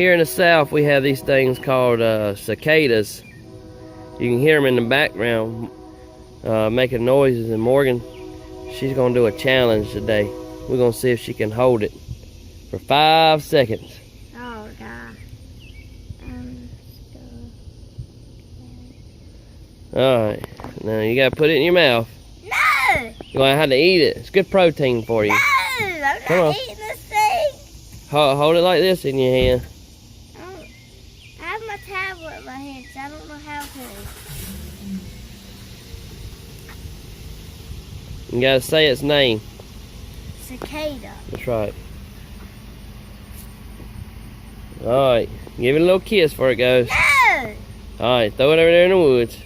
Here in the south, we have these things called cicadas. You can hear them in the background making noises, and Morgan, she's gonna do a challenge today. We're gonna see if she can hold it for 5 seconds. Oh God. Alright, now you gotta put it in your mouth. No! You're gonna have to eat it. It's good protein for you. No! I'm not eating this thing. Hold it like this in your hand. I have my tablet in my hand, so I don't know how to. You gotta say its name. Cicada. That's right. Alright, give it a little kiss before it goes. No! Alright, throw it over there in the woods.